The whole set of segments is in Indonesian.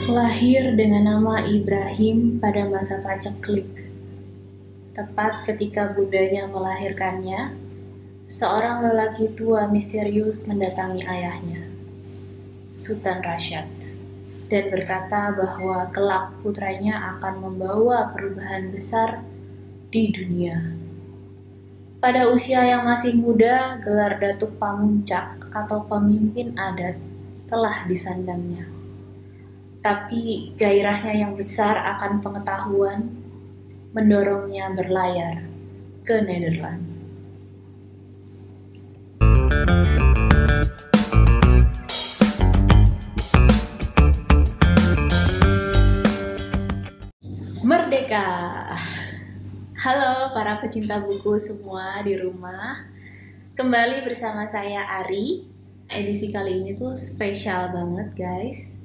Lahir dengan nama Ibrahim pada masa paceklik. Tepat ketika bundanya melahirkannya, seorang lelaki tua misterius mendatangi ayahnya, Sultan Rasyad, dan berkata bahwa kelak putranya akan membawa perubahan besar di dunia. Pada usia yang masih muda, gelar Datuk Pamuncak atau pemimpin adat telah disandangnya. Tapi gairahnya yang besar akan pengetahuan mendorongnya berlayar ke Nederland. Merdeka! Halo para pecinta buku semua di rumah. Kembali bersama saya Ari. Edisi kali ini tuh spesial banget guys.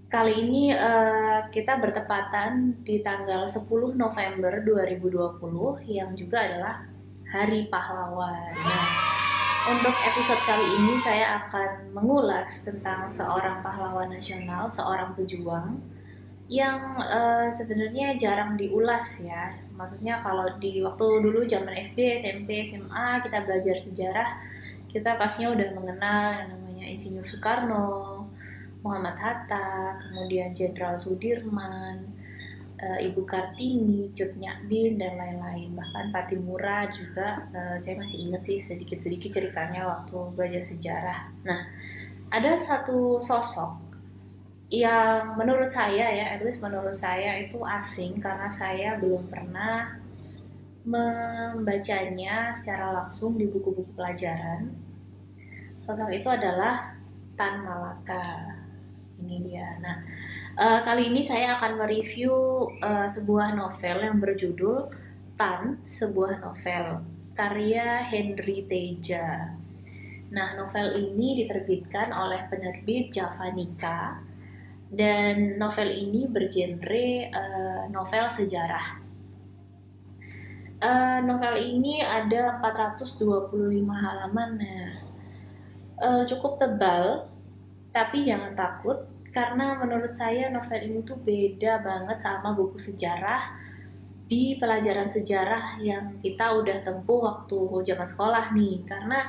Kali ini kita bertepatan di tanggal 10 November 2020 yang juga adalah Hari Pahlawan. Nah, untuk episode kali ini saya akan mengulas tentang seorang pahlawan nasional, seorang pejuang yang sebenarnya jarang diulas ya. Maksudnya kalau di waktu dulu zaman SD, SMP, SMA kita belajar sejarah, kita pastinya udah mengenal yang namanya Insinyur Soekarno, Muhammad Hatta, kemudian Jenderal Sudirman, Ibu Kartini, Cut Nyak dan lain-lain. Bahkan Patimura juga saya masih ingat sih sedikit-sedikit ceritanya waktu belajar sejarah. Nah, ada satu sosok yang menurut saya ya, at least menurut saya itu asing karena saya belum pernah membacanya secara langsung di buku-buku pelajaran. Sosok itu adalah Tan Malaka. Ini dia. Nah, kali ini saya akan mereview sebuah novel yang berjudul Tan, sebuah novel karya Henry Teja. Nah, novel ini diterbitkan oleh penerbit Javanica dan novel ini bergenre novel sejarah. Novel ini ada 425 halaman. Nah, cukup tebal, tapi jangan takut karena menurut saya novel ini tuh beda banget sama buku sejarah di pelajaran sejarah yang kita udah tempuh waktu zaman sekolah nih. Karena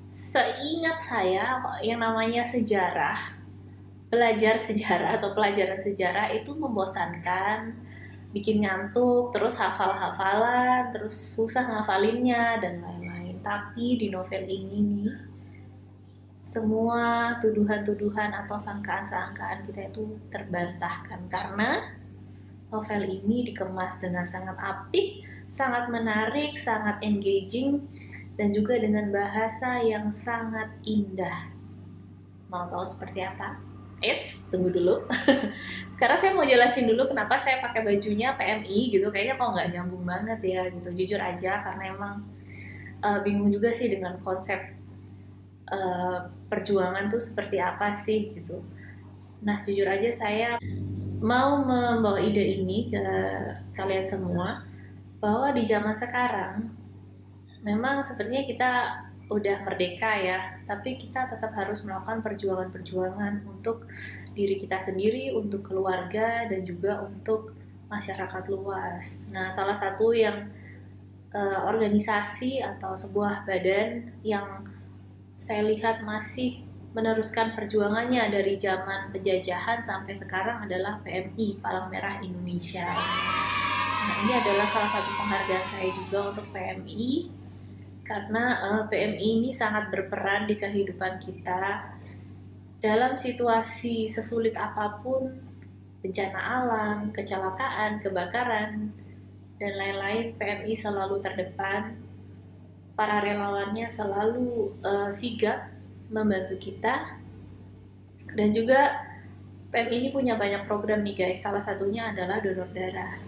seingat saya yang namanya sejarah, belajar sejarah atau pelajaran sejarah itu membosankan, bikin ngantuk, terus hafal-hafalan, terus susah ngafalinnya dan lain-lain. Tapi di novel ini nih, semua tuduhan-tuduhan atau sangkaan-sangkaan kita itu terbantahkan karena novel ini dikemas dengan sangat apik, sangat menarik, sangat engaging, dan juga dengan bahasa yang sangat indah. Mau tahu seperti apa? Eits, tunggu dulu. Sekarang saya mau jelasin dulu kenapa saya pakai bajunya PMI gitu. Kayaknya kok nggak nyambung banget ya gitu. Jujur aja karena emang bingung juga sih dengan konsep perjuangan tuh seperti apa sih gitu. Nah, jujur aja saya mau membawa ide ini ke kalian semua bahwa di zaman sekarang memang sepertinya kita udah merdeka ya, tapi kita tetap harus melakukan perjuangan-perjuangan untuk diri kita sendiri, untuk keluarga, dan juga untuk masyarakat luas. Nah, salah satu yang organisasi atau sebuah badan yang saya lihat masih meneruskan perjuangannya dari zaman penjajahan sampai sekarang adalah PMI, Palang Merah Indonesia. Nah, ini adalah salah satu penghargaan saya juga untuk PMI karena PMI ini sangat berperan di kehidupan kita dalam situasi sesulit apapun, bencana alam, kecelakaan, kebakaran, dan lain-lain. PMI selalu terdepan, para relawannya selalu sigap membantu kita, dan juga PMI ini punya banyak program nih guys, salah satunya adalah donor darah.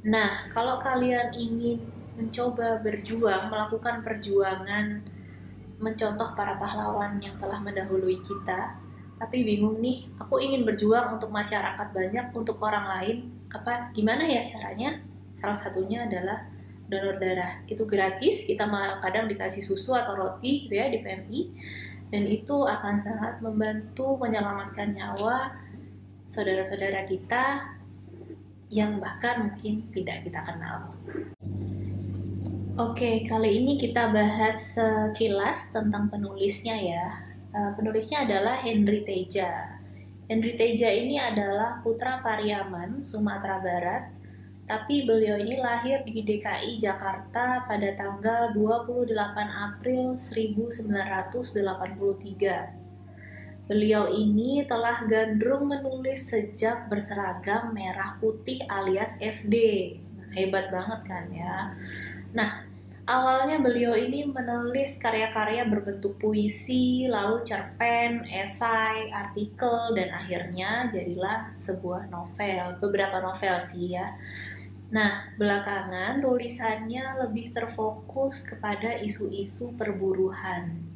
Nah, kalau kalian ingin mencoba berjuang, melakukan perjuangan, mencontoh para pahlawan yang telah mendahului kita, tapi bingung nih, aku ingin berjuang untuk masyarakat banyak, untuk orang lain, gimana ya caranya? Salah satunya adalah donor darah. Itu gratis, kita kadang dikasih susu atau roti gitu ya di PMI, dan itu akan sangat membantu menyelamatkan nyawa saudara-saudara kita yang bahkan mungkin tidak kita kenal. Oke, kali ini kita bahas sekilas tentang penulisnya ya. Penulisnya adalah Henry Teja. Henry Teja ini adalah putra Pariaman, Sumatera Barat, tapi beliau ini lahir di DKI Jakarta pada tanggal 28 April 1983. Beliau ini telah gandrung menulis sejak berseragam merah putih alias SD. Hebat banget kan ya. Nah, awalnya beliau ini menulis karya-karya berbentuk puisi, lalu cerpen, esai, artikel, dan akhirnya jadilah sebuah novel. Beberapa novel sih ya. Nah, belakangan tulisannya lebih terfokus kepada isu-isu perburuhan.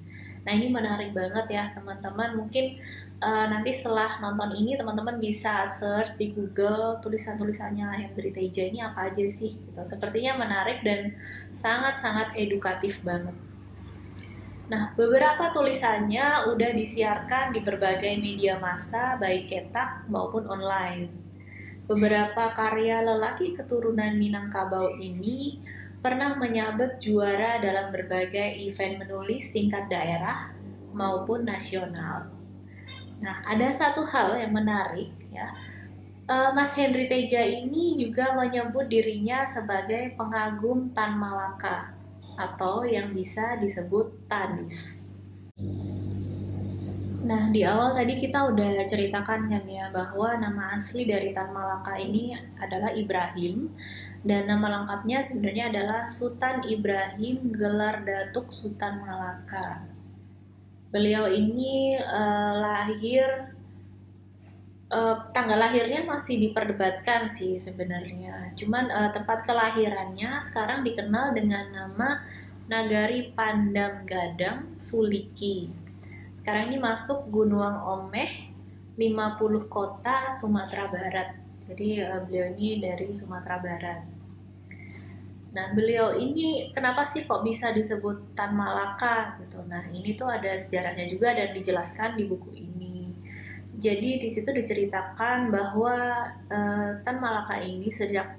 Nah, ini menarik banget ya teman-teman. Mungkin nanti setelah nonton ini teman-teman bisa search di Google tulisan-tulisannya Henry Teja ini apa aja sih gitu. Sepertinya menarik dan sangat-sangat edukatif banget. Nah, beberapa tulisannya udah disiarkan di berbagai media massa baik cetak maupun online. Beberapa karya lelaki keturunan Minangkabau ini pernah menyabet juara dalam berbagai event menulis tingkat daerah maupun nasional. Nah, ada satu hal yang menarik ya. Mas Henry Teja ini juga menyebut dirinya sebagai pengagum Tan Malaka atau yang bisa disebut Tanis. Nah, di awal tadi kita udah ceritakan kan ya bahwa nama asli dari Tan Malaka ini adalah Ibrahim dan nama lengkapnya sebenarnya adalah Sultan Ibrahim Gelar Datuk Sultan Malaka. Beliau ini tanggal lahirnya masih diperdebatkan sih sebenarnya. Cuman tempat kelahirannya sekarang dikenal dengan nama Nagari Pandam Gadang Suliki. Sekarang ini masuk Gunuang Omeh, 50 kota Sumatera Barat. Jadi beliau ini dari Sumatera Barat. Nah, beliau ini kenapa sih kok bisa disebut Tan Malaka gitu. Nah, ini tuh ada sejarahnya juga dan dijelaskan di buku ini. Jadi di situ diceritakan bahwa Tan Malaka ini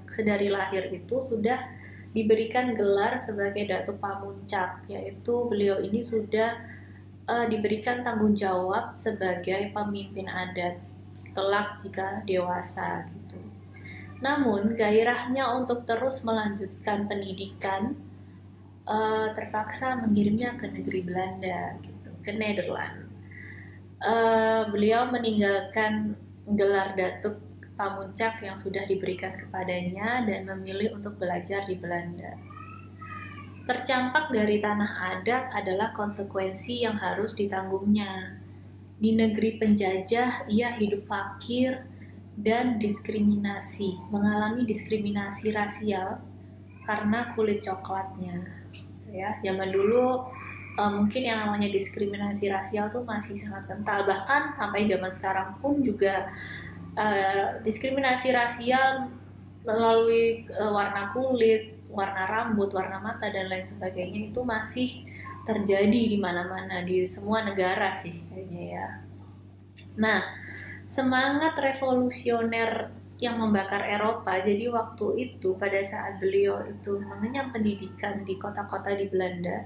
sedari lahir itu sudah diberikan gelar sebagai Datuk Pamuncak, yaitu beliau ini sudah diberikan tanggung jawab sebagai pemimpin adat kelak jika dewasa gitu. Namun gairahnya untuk terus melanjutkan pendidikan terpaksa mengirimnya ke negeri Belanda gitu, ke Nederland. Beliau meninggalkan gelar Datuk Pamuncak yang sudah diberikan kepadanya dan memilih untuk belajar di Belanda. Tercampak dari tanah adat adalah konsekuensi yang harus ditanggungnya. Di negeri penjajah, ia hidup fakir dan mengalami diskriminasi rasial karena kulit coklatnya. Ya, zaman dulu mungkin yang namanya diskriminasi rasial tuh masih sangat kental. Bahkan sampai zaman sekarang pun juga diskriminasi rasial melalui warna kulit, warna rambut, warna mata, dan lain sebagainya itu masih terjadi di mana-mana, di semua negara sih kayaknya ya. Nah, semangat revolusioner yang membakar Eropa, jadi waktu itu pada saat beliau itu mengenyam pendidikan di kota-kota di Belanda,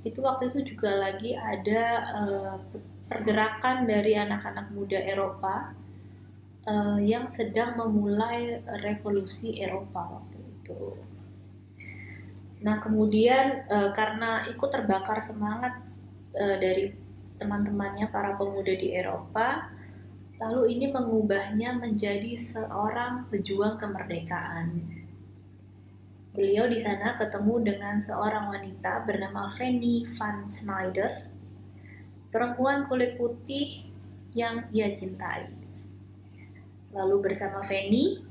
itu waktu itu juga lagi ada pergerakan dari anak-anak muda Eropa yang sedang memulai revolusi Eropa waktu itu. Nah, kemudian karena ikut terbakar semangat dari teman-temannya para pemuda di Eropa, lalu ini mengubahnya menjadi seorang pejuang kemerdekaan. Beliau di sana ketemu dengan seorang wanita bernama Fanny van Schneider, perempuan kulit putih yang ia cintai. Lalu bersama Fanny,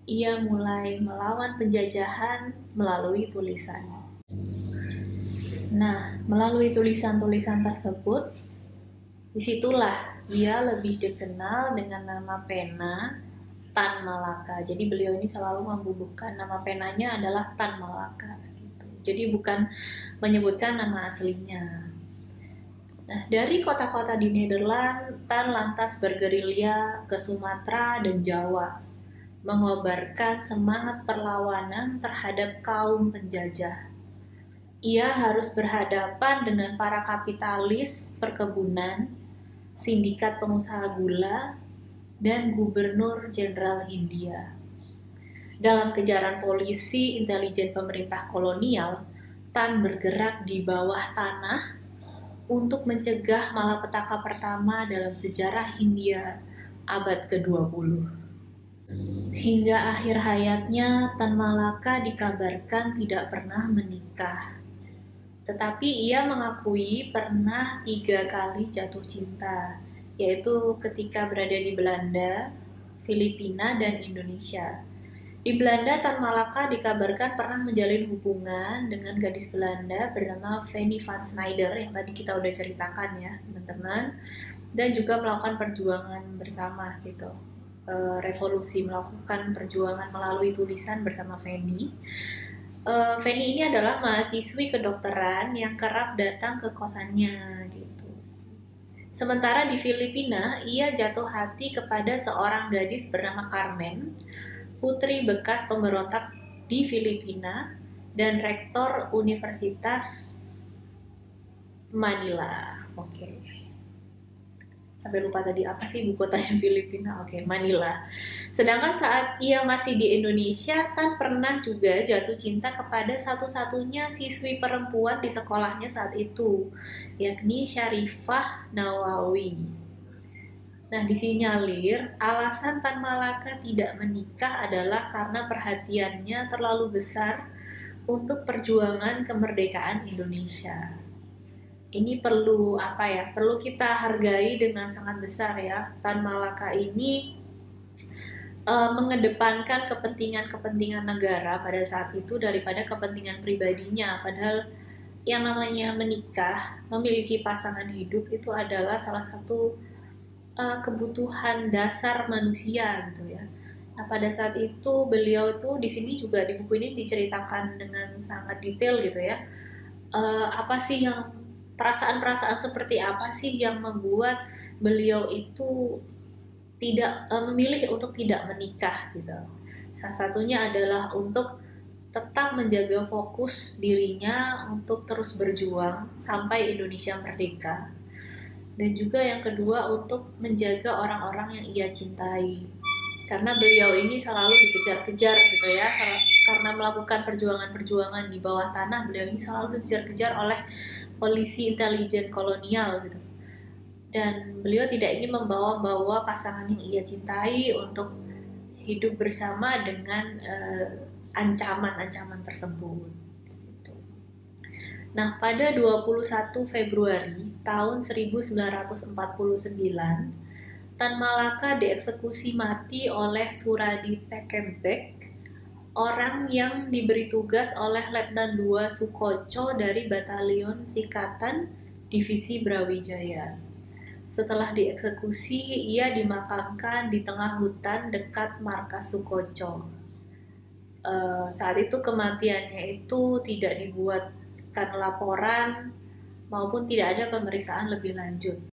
ia mulai melawan penjajahan melalui tulisan. Nah, melalui tulisan-tulisan tersebut, disitulah ia lebih dikenal dengan nama pena Tan Malaka. Jadi beliau ini selalu membubuhkan nama penanya adalah Tan Malaka gitu. Jadi bukan menyebutkan nama aslinya. Nah, dari kota-kota di Nederland, Tan lantas bergerilya ke Sumatera dan Jawa, mengobarkan semangat perlawanan terhadap kaum penjajah. Ia harus berhadapan dengan para kapitalis perkebunan, sindikat pengusaha gula, dan gubernur jenderal Hindia. Dalam kejaran polisi intelijen pemerintah kolonial, Tan bergerak di bawah tanah untuk mencegah malapetaka pertama dalam sejarah Hindia abad ke-20. Hingga akhir hayatnya, Tan Malaka dikabarkan tidak pernah menikah. Tetapi ia mengakui pernah 3 kali jatuh cinta, yaitu ketika berada di Belanda, Filipina, dan Indonesia. Di Belanda, Tan Malaka dikabarkan pernah menjalin hubungan dengan gadis Belanda bernama Fanny van Snyder yang tadi kita udah ceritakan ya teman-teman, dan juga melakukan perjuangan bersama gitu. Revolusi, melakukan perjuangan melalui tulisan bersama Fanny. Fanny ini adalah mahasiswi kedokteran yang kerap datang ke kosannya gitu. Sementara di Filipina, ia jatuh hati kepada seorang gadis bernama Carmen, putri bekas pemberontak di Filipina dan rektor Universitas Manila. Oke. Sampai lupa tadi apa sih ibu kotanya Filipina? Oke, Manila. Sedangkan saat ia masih di Indonesia, Tan pernah juga jatuh cinta kepada satu-satunya siswi perempuan di sekolahnya saat itu, yakni Syarifah Nawawi. Nah, disinyalir alasan Tan Malaka tidak menikah adalah karena perhatiannya terlalu besar untuk perjuangan kemerdekaan Indonesia. Ini perlu perlu kita hargai dengan sangat besar ya. Tan Malaka ini mengedepankan kepentingan-kepentingan negara pada saat itu daripada kepentingan pribadinya. Padahal yang namanya menikah, memiliki pasangan hidup itu adalah salah satu kebutuhan dasar manusia gitu ya. Nah, pada saat itu beliau itu di sini juga di buku ini diceritakan dengan sangat detail gitu ya. Apa sih yang perasaan-perasaan seperti apa sih yang membuat beliau itu tidak memilih untuk tidak menikah gitu. Salah satunya adalah untuk tetap menjaga fokus dirinya untuk terus berjuang sampai Indonesia merdeka. Dan juga yang kedua untuk menjaga orang-orang yang ia cintai. Karena beliau ini selalu dikejar-kejar gitu ya, karena melakukan perjuangan-perjuangan di bawah tanah, beliau ini selalu dikejar-kejar oleh polisi intelijen kolonial gitu. Dan beliau tidak ingin membawa-bawa pasangan yang ia cintai untuk hidup bersama dengan ancaman-ancaman tersebut. Gitu. Nah, pada 21 Februari tahun 1949, Tan Malaka dieksekusi mati oleh Suradi Tekebek, orang yang diberi tugas oleh Letnan II Sukoco dari Batalion Sikatan Divisi Brawijaya. Setelah dieksekusi, ia dimakamkan di tengah hutan dekat markas Sukoco. Saat itu kematiannya itu tidak dibuatkan laporan maupun tidak ada pemeriksaan lebih lanjut.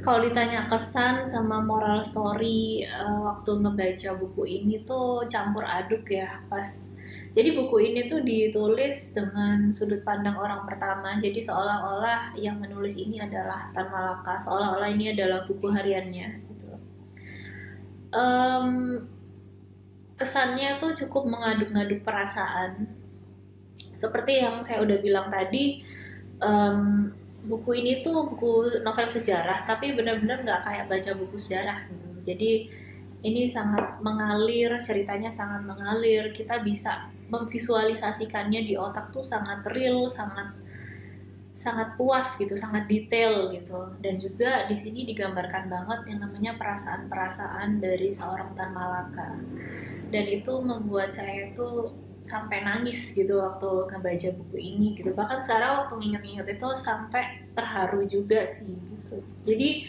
Kalau ditanya kesan sama moral story waktu ngebaca buku ini tuh campur aduk ya pas. Jadi buku ini tuh ditulis dengan sudut pandang orang pertama. Jadi seolah-olah yang menulis ini adalah Tan Malaka, seolah-olah ini adalah buku hariannya gitu. Kesannya tuh cukup mengaduk-ngaduk perasaan. Seperti yang saya udah bilang tadi, buku ini tuh buku novel sejarah, tapi benar-benar nggak kayak baca buku sejarah gitu. Jadi ini sangat mengalir, ceritanya sangat mengalir. Kita bisa memvisualisasikannya di otak tuh sangat real, sangat puas gitu, sangat detail gitu. Dan juga di sini digambarkan banget yang namanya perasaan-perasaan dari seorang Tan Malaka. Dan itu membuat saya tuh sampai nangis gitu waktu ngebaca buku ini gitu. Bahkan sekarang waktu nginget-nginget itu sampai terharu juga sih gitu. Jadi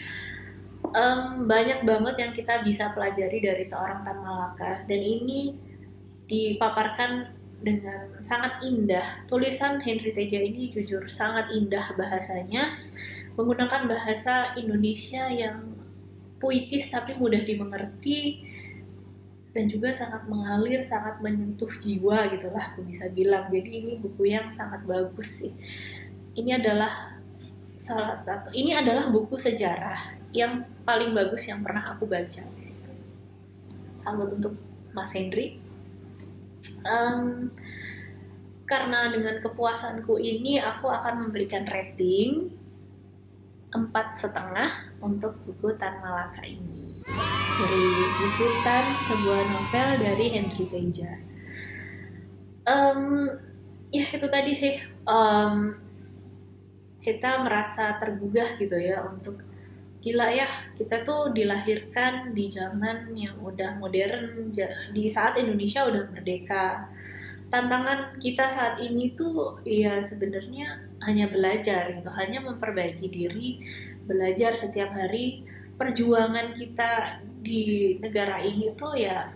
banyak banget yang kita bisa pelajari dari seorang Tan Malaka, dan ini dipaparkan dengan sangat indah. Tulisan Henry Teja ini jujur sangat indah bahasanya, menggunakan bahasa Indonesia yang puitis tapi mudah dimengerti, dan juga sangat mengalir, sangat menyentuh jiwa gitulah aku bisa bilang. Jadi ini buku yang sangat bagus sih. Ini adalah buku sejarah yang paling bagus yang pernah aku baca. Salut untuk Mas Henry. Karena dengan kepuasanku ini aku akan memberikan rating 4,5 untuk buku Tan Malaka ini. Dari buku Tan, sebuah novel dari Henry Teja. Ya itu tadi sih, kita merasa tergugah gitu ya, untuk gila ya, kita tuh dilahirkan di zaman yang udah modern, di saat Indonesia udah merdeka. Tantangan kita saat ini tuh ya sebenarnya hanya belajar gitu, hanya memperbaiki diri, belajar setiap hari. Perjuangan kita di negara ini tuh ya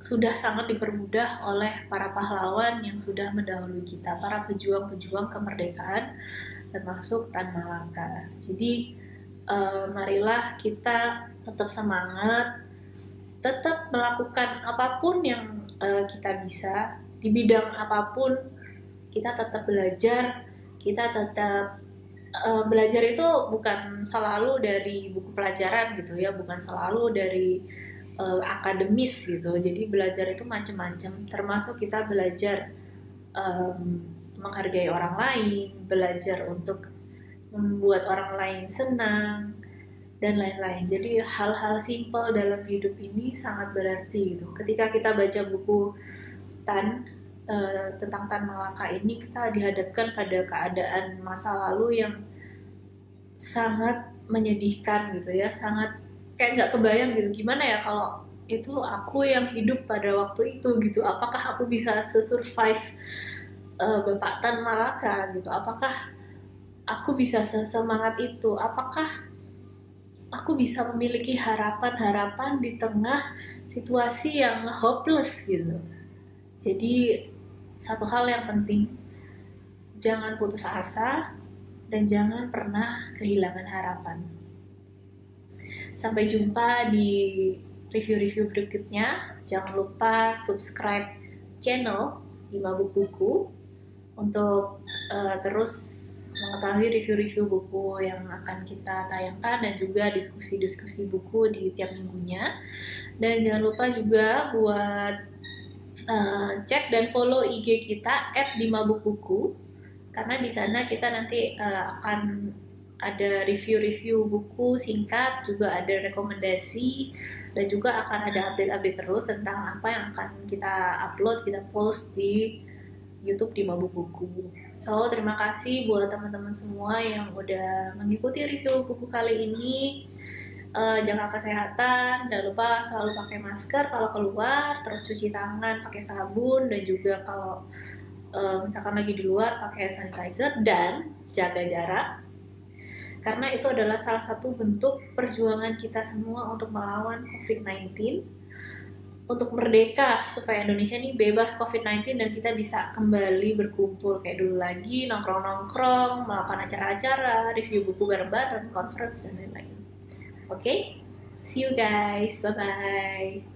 sudah sangat dipermudah oleh para pahlawan yang sudah mendahului kita, para pejuang-pejuang kemerdekaan, termasuk Tan Malaka. Jadi marilah kita tetap semangat, tetap melakukan apapun yang kita bisa, di bidang apapun kita tetap belajar. Kita tetap belajar itu bukan selalu dari buku pelajaran gitu ya, bukan selalu dari akademis gitu. Jadi belajar itu macam-macam, termasuk kita belajar menghargai orang lain, belajar untuk membuat orang lain senang, dan lain-lain. Jadi hal-hal simpel dalam hidup ini sangat berarti gitu. Ketika kita baca buku tentang Tan Malaka ini, kita dihadapkan pada keadaan masa lalu yang sangat menyedihkan gitu ya, sangat kayak nggak kebayang gitu, gimana ya kalau itu aku yang hidup pada waktu itu gitu, apakah aku bisa survive Bapak Tan Malaka gitu, apakah aku bisa sesemangat itu, apakah aku bisa memiliki harapan-harapan di tengah situasi yang hopeless gitu. Jadi satu hal yang penting, jangan putus asa dan jangan pernah kehilangan harapan. Sampai jumpa di review-review berikutnya. Jangan lupa subscribe channel 5 Buku untuk terus mengetahui review-review buku yang akan kita tayangkan, dan juga diskusi-diskusi buku di tiap minggunya. Dan jangan lupa juga buat cek dan follow IG kita @5buku, karena di sana kita nanti akan ada review-review buku singkat, juga ada rekomendasi, dan juga akan ada update-update terus tentang apa yang akan kita upload, kita post di YouTube 5 Buku. So, terima kasih buat teman-teman semua yang udah mengikuti review buku kali ini. Jaga kesehatan, jangan lupa selalu pakai masker kalau keluar, terus cuci tangan pakai sabun, dan juga kalau misalkan lagi di luar pakai sanitizer, dan jaga jarak, karena itu adalah salah satu bentuk perjuangan kita semua untuk melawan COVID-19, untuk merdeka supaya Indonesia ini bebas COVID-19 dan kita bisa kembali berkumpul kayak dulu lagi, nongkrong-nongkrong, melakukan acara-acara, review buku bareng-bareng, conference, dan lain-lain. Okay? See you guys. Bye-bye.